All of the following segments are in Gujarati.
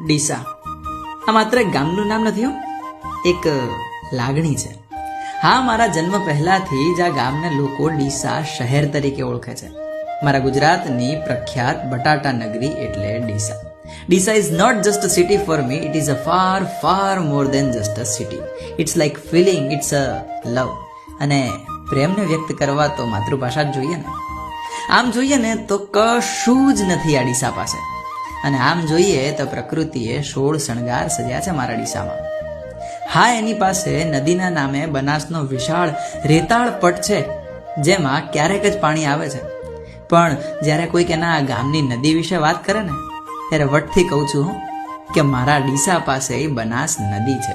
ડીસા આ માત્ર એક ગામનું નામ નથી, એક લાગણી છે. હા, મારા જન્મ પહેલાથી જ આ ગામના લોકો ડીસા શહેર તરીકે ઓળખે છે. મારા ગુજરાતની પ્રખ્યાત બટાટા નગરી એટલે Deesa. Deesa is not just a city for me, it is a far far more than just a city. It's like feeling, it's a love. અને પ્રેમને વ્યક્ત કરવા તો માતૃભાષા જ જોઈએ ને. આમ જોઈએ ને તો કશું જ નથી આ ડીસા પાસે. અને આમ જોઈએ તો પ્રકૃતિએ 16 શણગાર સજ્યા છે મારા ડીસામાં. હા, એની પાસે નદીના નામે બનાસનો વિશાળ રેતાળ પટ છે, જેમાં ક્યારેક જ પાણી આવે છે. પણ જ્યારે કોઈક એના ગામની નદી વિશે વાત કરે ને, ત્યારે વટથી કહું છું કે મારા ડીસા પાસે બનાસ નદી છે.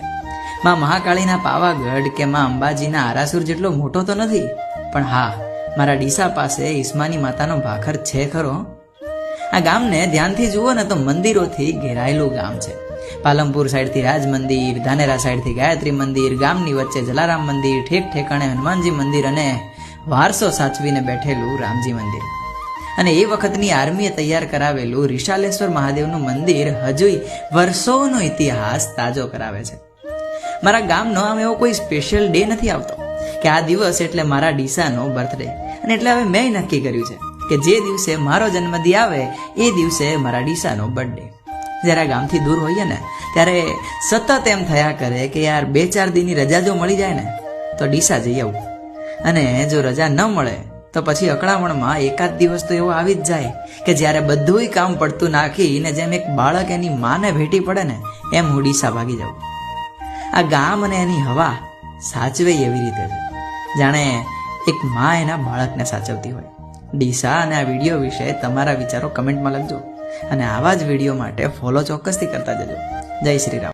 માં મહાકાળીના પાવાગઢ કે માં અંબાજીના આરાસુર જેટલો મોટો તો નથી, પણ હા, મારા ડીસા પાસે ઈસ્માની માતાનો ભાખર છે ખરો. આ ગામને ધ્યાનથી જુઓ ને તો મંદિરોથી ઘેરાયેલું ગામ છે. પાલનપુર સાઈડથી રાજ મંદિર, ધાનેરા સાઈડથી ગાયત્રી મંદિર, ગામની વચ્ચે જલારામ મંદિર, ઠેક ઠેકાણે હનુમાનજી મંદિર અને વારસો સાચવીને બેઠેલું રામજી મંદિર. અને એ વખતની આર્મીએ તૈયાર કરાવેલું રિશાલેશ્વર મહાદેવનું મંદિર હજુય વર્ષોનો ઇતિહાસ તાજો કરાવે છે. મારા ગામનો આમ એવો કોઈ સ્પેશિયલ ડે નથી આવતો કે આ દિવસ એટલે મારા ડીસાનો બર્થડે. અને એટલે હવે મેં નક્કી કર્યું છે કે જે દિવસે મારો જન્મદિન આવે એ દિવસે મારા ડીસાનો બર્થડે. જ્યારે ગામથી દૂર હોઈએ ને ત્યારે સતત એમ થયા કરે કે યાર 2-4 દિનની રજા જો મળી જાય ને તો ડીસા જઈ આવું. અને જો રજા ન મળે તો પછી અકળામણમાં એકાદ દિવસ તો એવો આવી જ જાય કે જ્યારે બધુંય કામ પડતું નાખીને જેમ એક બાળક એની માને ભેટી પડે ને એમ હું ડીસા ભાગી જાઉં. આ ગામ અને એની હવા સાચવે એવી રીતે છે જાણે એક મા એના બાળકને સાચવતી હોય. ડીસા અને આ વિડીયો વિશે તમારા વિચારો કમેન્ટમાં લખજો. અને આવા જ વિડીયો માટે ફોલો ચોક્કસથી કરતા જજો. જય શ્રી રામ.